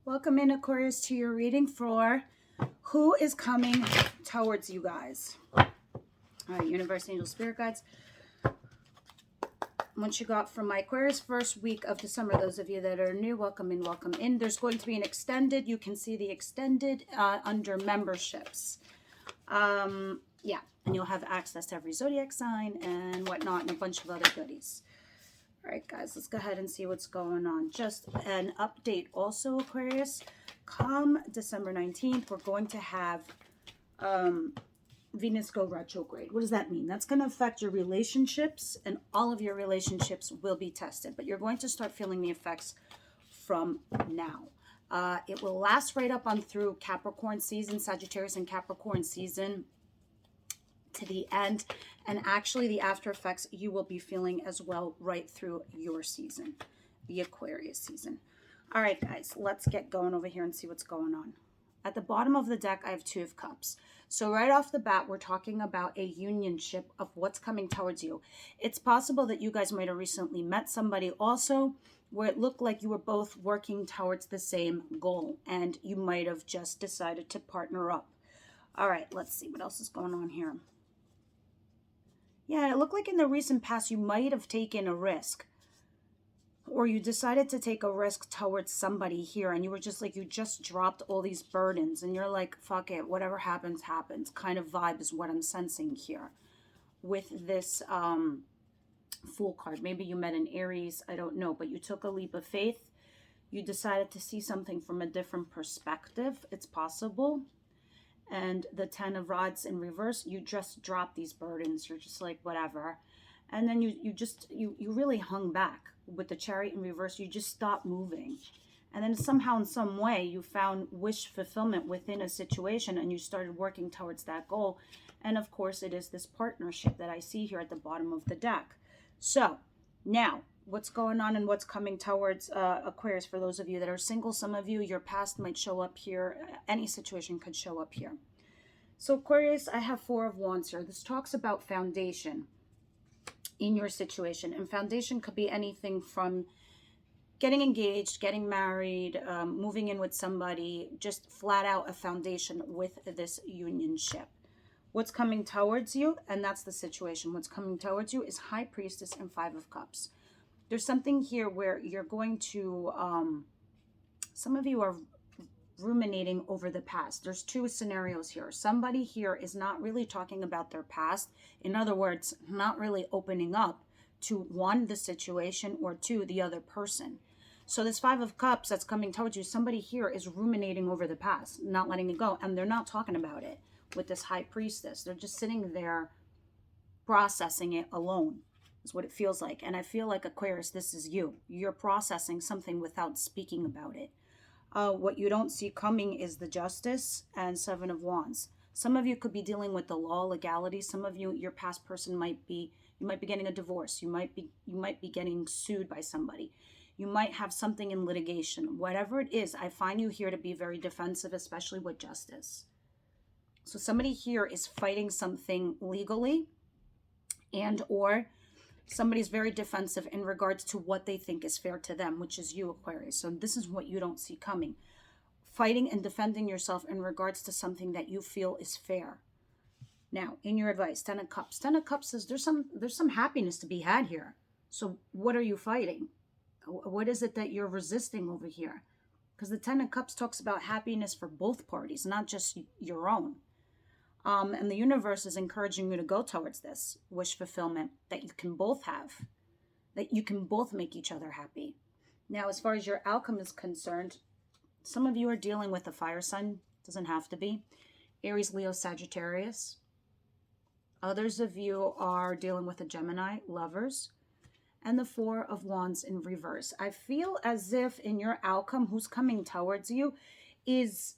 Welcome in, Aquarius, to your reading for who is coming towards you guys. All right, Universe, Angel, Spirit Guides. What you got from my Aquarius first week of December, those of you that are new, welcome in, welcome in. There's going to be an extended, you can see the extended under memberships. Yeah, and you'll have access to every zodiac sign and whatnot and a bunch of other goodies. All right, guys, let's go ahead and see what's going on. Just an update also, Aquarius. Come December 19th, we're going to have Venus go retrograde. What does that mean? That's going to affect your relationships, and all of your relationships will be tested. But you're going to start feeling the effects from now. It will last right up on through Capricorn season, Sagittarius and Capricorn season, to the end, and actually the after effects you will be feeling as well right through your season, the Aquarius season. All right, guys, let's get going over here and see what's going on. At the bottom of the deck, I have Two of Cups. So right off the bat, we're talking about a unionship of what's coming towards you. It's possible that you guys might have recently met somebody also where it looked like you were both working towards the same goal, and you might have just decided to partner up. All right, let's see what else is going on here. Yeah, it looked like in the recent past you might have taken a risk, or you decided to take a risk towards somebody here, and you were just like, you just dropped all these burdens and you're like, fuck it, whatever happens, happens kind of vibe is what I'm sensing here with this Fool card. Maybe you met an Aries, I don't know, but you took a leap of faith. You decided to see something from a different perspective. It's possible. And the Ten of Rods in reverse, you just drop these burdens. You're just like, whatever. And then you really hung back. With the Chariot in reverse, you just stopped moving. And then somehow in some way you found wish fulfillment within a situation, and you started working towards that goal. And of course it is this partnership that I see here at the bottom of the deck. So now what's going on and what's coming towards Aquarius for those of you that are single. Some of you, your past might show up here. Any situation could show up here. So Aquarius, I have Four of Wands here. This talks about foundation in your situation. And foundation could be anything from getting engaged, getting married, moving in with somebody, just flat out a foundation with this unionship. What's coming towards you, and that's the situation. What's coming towards you is High Priestess and Five of Cups. There's something here where you're going to, some of you are ruminating over the past. There's two scenarios here. Somebody here is not really talking about their past. In other words, not really opening up to one, the situation, or two, the other person. So this Five of Cups that's coming towards you, somebody here is ruminating over the past, not letting it go, and they're not talking about it with this High Priestess. They're just sitting there processing it alone. Is what it feels like. And I feel like, Aquarius, this is you. You're processing something without speaking about it. What you don't see coming is the Justice and Seven of Wands. Some of you could be dealing with the law, legality. Some of you, your past person might be, you might be getting a divorce. You might be getting sued by somebody. You might have something in litigation. Whatever it is, I find you here to be very defensive, especially with Justice. So somebody here is fighting something legally, and or somebody's very defensive in regards to what they think is fair to them, which is you, Aquarius. So this is what you don't see coming. Fighting and defending yourself in regards to something that you feel is fair. Now, in your advice, Ten of Cups. Ten of Cups says there's some happiness to be had here. So what are you fighting? What is it that you're resisting over here? Because the Ten of Cups talks about happiness for both parties, not just your own. And the universe is encouraging you to go towards this wish fulfillment that you can both have, that you can both make each other happy. Now, as far as your outcome is concerned, some of you are dealing with a fire sign. Doesn't have to be. Aries, Leo, Sagittarius. Others of you are dealing with a Gemini, lovers. And the Four of Wands in reverse. I feel as if in your outcome, who's coming towards you is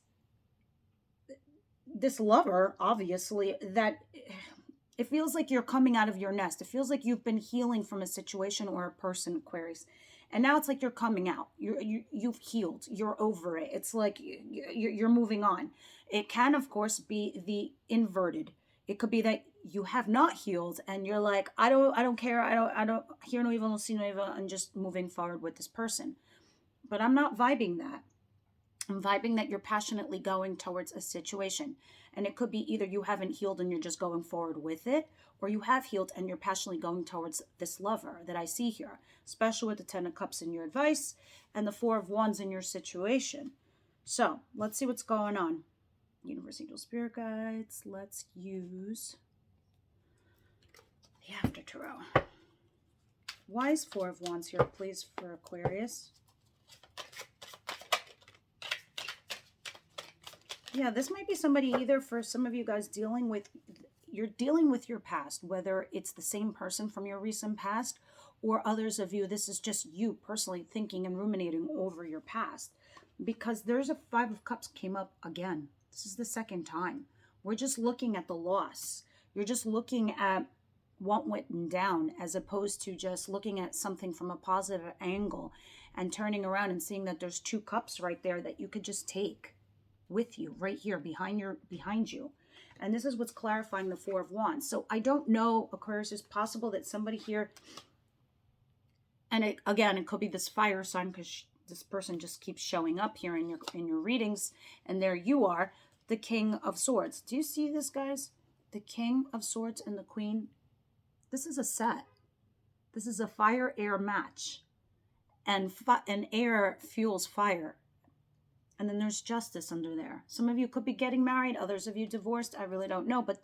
this lover, obviously, that it feels like you're coming out of your nest. It feels like you've been healing from a situation or a person, Aquarius. And now it's like you're coming out. You've healed. You're over it. It's like you're moving on. It can, of course, be the inverted. It could be that you have not healed and you're like, I don't care. I don't hear no evil, no see no evil, and just moving forward with this person. But I'm not vibing that. I'm vibing that you're passionately going towards a situation. And it could be either you haven't healed and you're just going forward with it, or you have healed and you're passionately going towards this lover that I see here, especially with the Ten of Cups in your advice and the Four of Wands in your situation. So let's see what's going on. Universe, angel, spirit guides. Let's use the After Tarot. Why is Four of Wands here, please, for Aquarius? Yeah, this might be somebody, either for some of you guys you're dealing with your past, whether it's the same person from your recent past, or others of you, this is just you personally thinking and ruminating over your past. Because there's a Five of Cups came up again. This is the second time. We're just looking at the loss. You're just looking at what went down, as opposed to just looking at something from a positive angle and turning around and seeing that there's two cups right there that you could just take with you right here behind you. And this is what's clarifying the Four of Wands. So I don't know, Aquarius, it's possible that somebody here, and it could be this fire sign, because this person just keeps showing up here in your readings, and there you are, the King of Swords. Do you see this, guys? The King of Swords and the Queen. This is a set. This is a fire-air match, and air fuels fire. And then there's justice under there. Some of you could be getting married, others of you divorced. I really don't know, but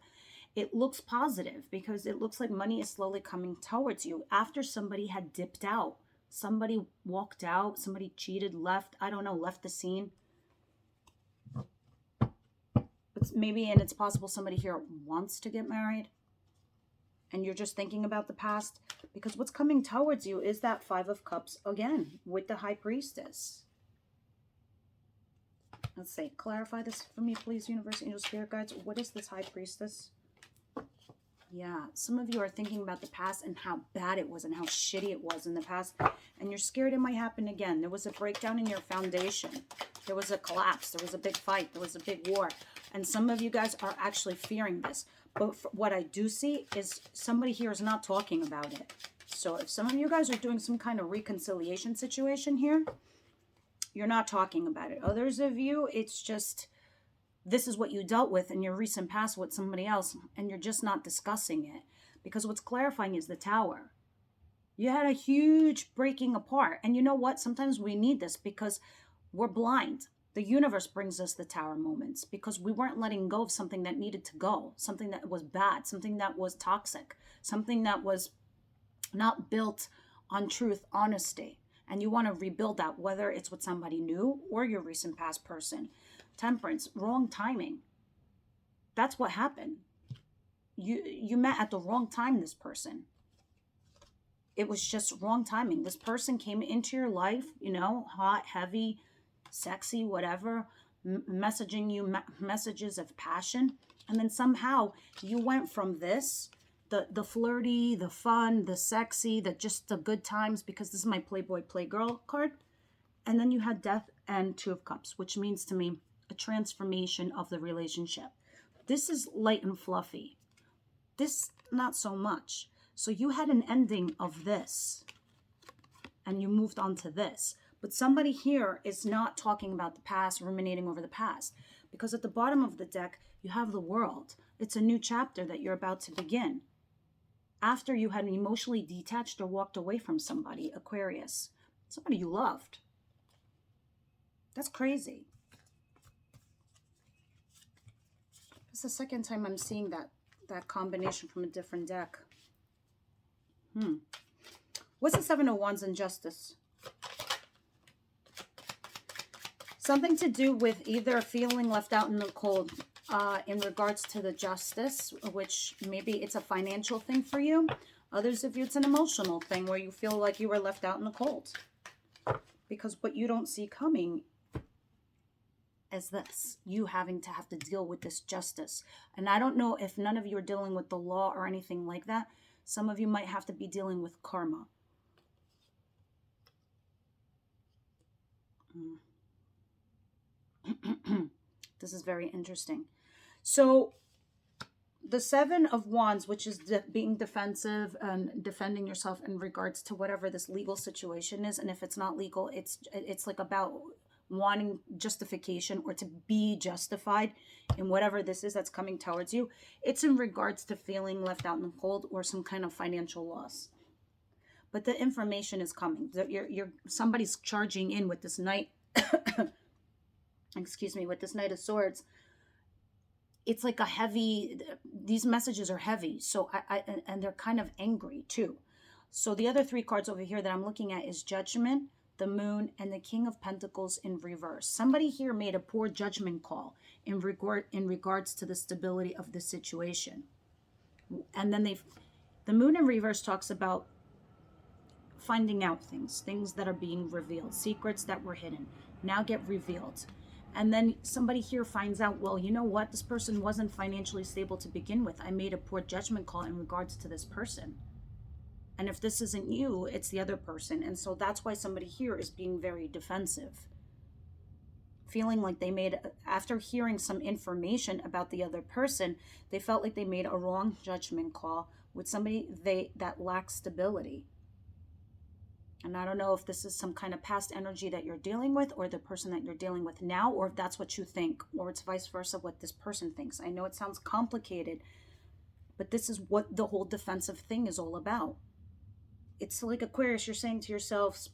it looks positive, because it looks like money is slowly coming towards you after somebody had dipped out. Somebody walked out, somebody cheated, left, I don't know, left the scene. And it's possible somebody here wants to get married, and you're just thinking about the past, because what's coming towards you is that Five of Cups again with the High Priestess. Let's see. Clarify this for me, please, Universe, Angel, Spirit Guides. What is this High Priestess? Yeah, some of you are thinking about the past and how bad it was and how shitty it was in the past. And you're scared it might happen again. There was a breakdown in your foundation. There was a collapse. There was a big fight. There was a big war. And some of you guys are actually fearing this. But what I do see is somebody here is not talking about it. So if some of you guys are doing some kind of reconciliation situation here, you're not talking about it. Others of you, it's just, this is what you dealt with in your recent past with somebody else, and you're just not discussing it. Because what's clarifying is the Tower. You had a huge breaking apart. And you know what? Sometimes we need this because we're blind. The universe brings us the Tower moments because we weren't letting go of something that needed to go, something that was bad, something that was toxic, something that was not built on truth, honesty. And you want to rebuild that, whether it's with somebody new or your recent past person. Temperance, wrong timing. That's what happened. You met at the wrong time, this person. It was just wrong timing. This person came into your life, hot, heavy, sexy, whatever, messaging you messages of passion. And then somehow you went from this, the flirty, the fun, the sexy, the good times, because this is my Playboy Playgirl card. And then you had Death and Two of Cups, which means to me a transformation of the relationship. This is light and fluffy. This, not so much. So you had an ending of this and you moved on to this. But somebody here is not talking about the past, ruminating over the past. Because at the bottom of the deck, you have the World. It's a new chapter that you're about to begin. After you had emotionally detached or walked away from somebody, Aquarius. Somebody you loved. That's crazy. It's the second time I'm seeing that combination from a different deck. What's the Seven of Wands in Justice? Something to do with either feeling left out in the cold in regards to the justice, which maybe it's a financial thing for you. Others of you, it's an emotional thing where you feel like you were left out in the cold. Because what you don't see coming is this. You having to have to deal with this justice. And I don't know if none of you are dealing with the law or anything like that. Some of you might have to be dealing with karma. This is very interesting. So the Seven of Wands, which is being defensive and defending yourself in regards to whatever this legal situation is. And if it's not legal, it's like about wanting justification or to be justified in whatever this is that's coming towards you. It's in regards to feeling left out in the cold or some kind of financial loss. But the information is coming. Somebody's charging in with this Knight, excuse me, with this Knight of Swords. It's like a heavy, these messages are heavy. So and they're kind of angry too. So the other 3 cards over here that I'm looking at is Judgment, the Moon, and the King of Pentacles in reverse. Somebody here made a poor judgment call in regards to the stability of the situation. And then the Moon in reverse talks about finding out things that are being revealed, secrets that were hidden now get revealed. And then somebody here finds out, well, you know what? This person wasn't financially stable to begin with. I made a poor judgment call in regards to this person. And if this isn't you, it's the other person. And so that's why somebody here is being very defensive. Feeling like they made, after hearing some information about the other person, they felt like they made a wrong judgment call with somebody that lacks stability. And I don't know if this is some kind of past energy that you're dealing with or the person that you're dealing with now, or if that's what you think, or it's vice versa what this person thinks. I know it sounds complicated, but this is what the whole defensive thing is all about. It's like Aquarius, you're saying to yourselves,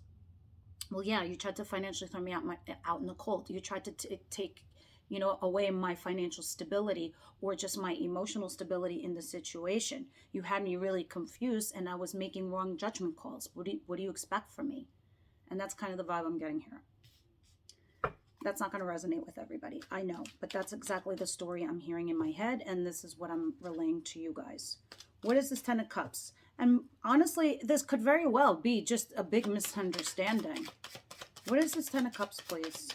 well, yeah, you tried to financially throw me out in the cold. You tried to take, away my financial stability or just my emotional stability in the situation. You had me really confused and I was making wrong judgment calls. What do you expect from me? And that's kind of the vibe I'm getting here. That's not going to resonate with everybody, I know, but that's exactly the story I'm hearing in my head, and this is what I'm relaying to you guys. What is this 10 of Cups? And honestly, this could very well be just a big misunderstanding. What is this 10 of Cups, please?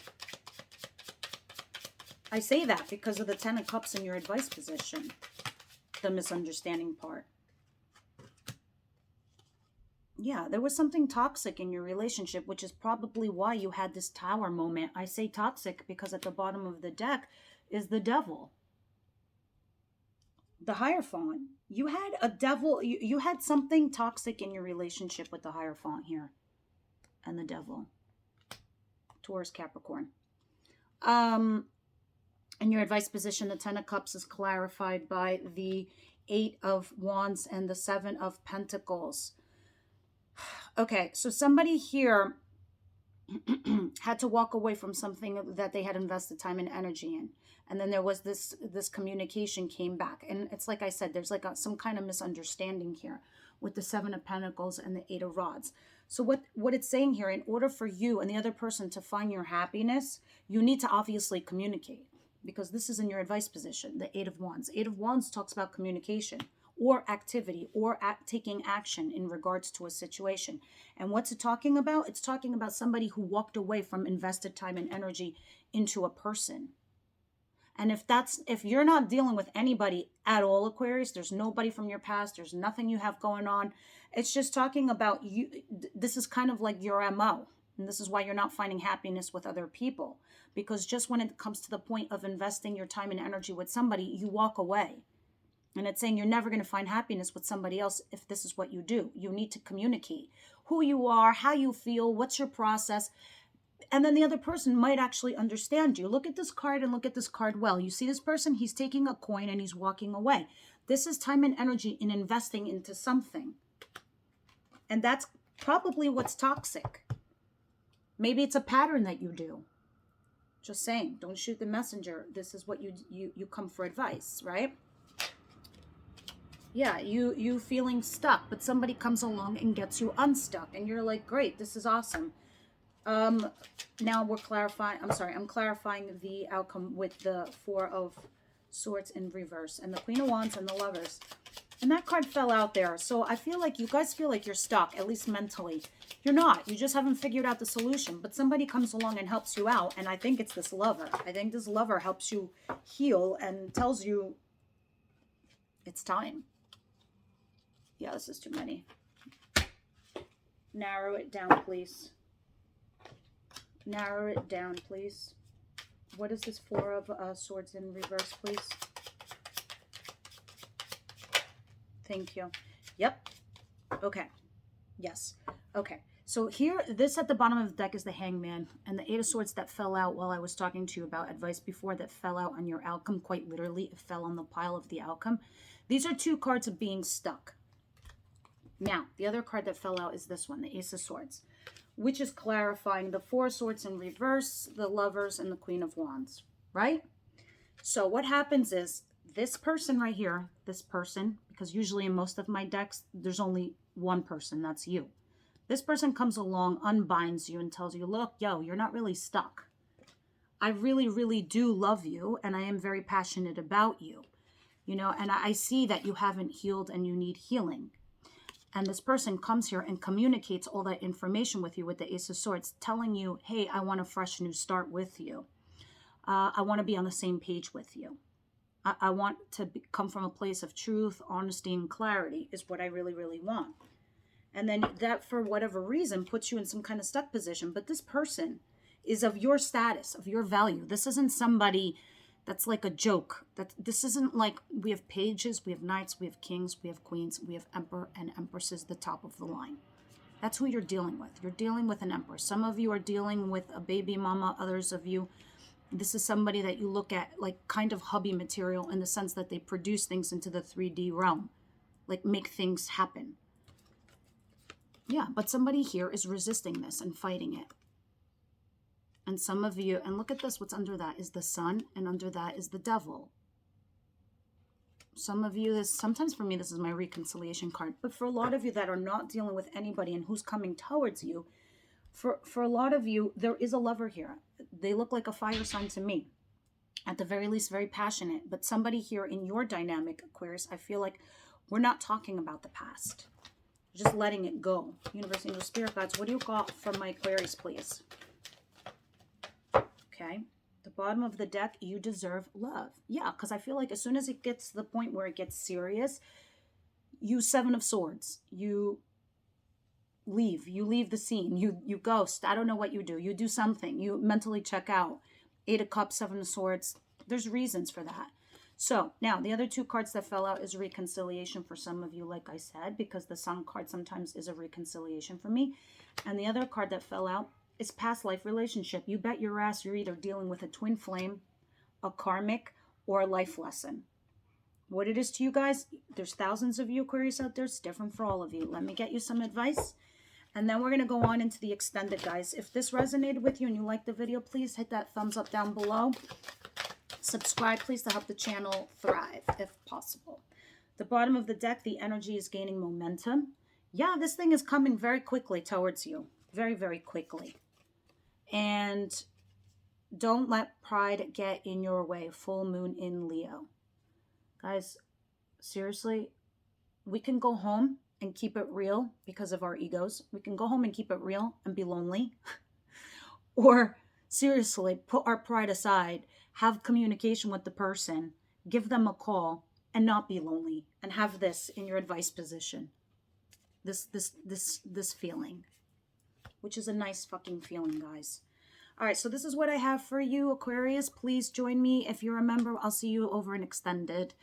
I say that because of the 10 of Cups in your advice position. The misunderstanding part. Yeah, there was something toxic in your relationship, which is probably why you had this Tower moment. I say toxic because at the bottom of the deck is the Devil. The Hierophant. You had a devil, you had something toxic in your relationship with the Hierophant here. And the Devil. Taurus, Capricorn. In your advice position, the 10 of Cups is clarified by the 8 of Wands and the 7 of Pentacles. Okay, so somebody here had to walk away from something that they had invested time and energy in. And then there was this communication came back. And it's like I said, there's like some kind of misunderstanding here with the 7 of Pentacles and the 8 of Rods. So what it's saying here, in order for you and the other person to find your happiness, you need to obviously communicate. Because this is in your advice position, the 8 of Wands. 8 of Wands talks about communication or activity or taking action in regards to a situation. And what's it talking about? It's talking about somebody who walked away from invested time and energy into a person. And if you're not dealing with anybody at all, Aquarius, there's nobody from your past, there's nothing you have going on. It's just talking about you. This is kind of like your MO. And this is why you're not finding happiness with other people. Because just when it comes to the point of investing your time and energy with somebody, you walk away. And it's saying you're never going to find happiness with somebody else if this is what you do. You need to communicate who you are, how you feel, what's your process. And then the other person might actually understand you. Look at this card and look at this card well. You see this person? He's taking a coin and he's walking away. This is time and energy in investing into something. And that's probably what's toxic. Maybe it's a pattern that you do. Just saying, don't shoot the messenger. This is what you come for advice, right? Yeah, you feeling stuck, but somebody comes along and gets you unstuck. And you're like, great, this is awesome. Now we're clarifying, I'm clarifying the outcome with the 4 of Swords in reverse. And the Queen of Wands and the Lovers. And that card fell out there. So I feel like you guys feel like you're stuck, at least mentally. You're not. You just haven't figured out the solution. But somebody comes along and helps you out. And I think it's this lover. I think this lover helps you heal and tells you it's time. Yeah, this is too many. Narrow it down, please. Narrow it down, please. What is this 4 of Swords in reverse, please? Thank you. Yep. Okay. Yes. Okay. So here, this at the bottom of the deck is the Hangman, and the Eight of Swords that fell out while I was talking to you about advice before, that fell out on your outcome. Quite literally, it fell on the pile of the outcome. These are two cards of being stuck. Now, the other card that fell out is this one, the Ace of Swords, which is clarifying the Four of Swords in reverse, the Lovers, and the Queen of Wands, right? So what happens is this person right here, this person, because usually in most of my decks, there's only one person, that's you. This person comes along, unbinds you, and tells you, look, yo, you're not really stuck. I really, really do love you, and I am very passionate about you. You know, and I see that you haven't healed and you need healing. And this person comes here and communicates all that information with you with the Ace of Swords, telling you, hey, I want a fresh new start with you. I want to be on the same page with you. I want to come from a place of truth, honesty, and clarity is what I really, really want. And then that, for whatever reason, puts you in some kind of stuck position. But this person is of your status, of your value. This isn't somebody that's like a joke. This isn't like, we have pages, we have knights, we have kings, we have queens, we have emperor and empresses, the top of the line. That's who you're dealing with. You're dealing with an empress. Some of you are dealing with a baby mama. Others of you, this is somebody that you look at like kind of hubby material, in the sense that they produce things into the 3D realm, like make things happen. Yeah, but somebody here is resisting this and fighting it. And some of you, and look at this, what's under that is the sun, and under that is the devil. Some of you, sometimes for me, this is my reconciliation card. But for a lot of you that are not dealing with anybody and who's coming towards you, for a lot of you, there is a lover here. They look like a fire sign to me. At the very least, very passionate. But somebody here in your dynamic, Aquarius, I feel like we're not talking about the past. Just letting it go. Universe, angels, spirit guides, what do you got for my Aquarius, please? Okay. The bottom of the deck, you deserve love. Yeah, because I feel like as soon as it gets to the point where it gets serious, you Seven of Swords. You leave. You leave the scene. You ghost. I don't know what you do. You do something. You mentally check out. Eight of Cups, Seven of Swords. There's reasons for that. So now the other two cards that fell out is reconciliation for some of you, like I said, because the Sun card sometimes is a reconciliation for me. And the other card that fell out is past life relationship. You bet your ass you're either dealing with a twin flame, a karmic, or a life lesson. What it is to you guys, there's thousands of you Aquarius out there. It's different for all of you. Let me get you some advice. And then we're going to go on into the extended, guys. If this resonated with you and you liked the video, please hit that thumbs up down below. Subscribe, please, to help the channel thrive, if possible. The bottom of the deck, the energy is gaining momentum. Yeah, this thing is coming very quickly towards you. Very, very quickly. And don't let pride get in your way. Full moon in Leo. Guys, seriously, we can go home and keep it real because of our egos. We can go home and keep it real and be lonely. Or seriously, put our pride aside, have communication with the person, give them a call, and not be lonely, and have this in your advice position. This feeling, which is a nice fucking feeling, guys. All right, so this is what I have for you, Aquarius. Please join me. If you're a member, I'll see you over in extended.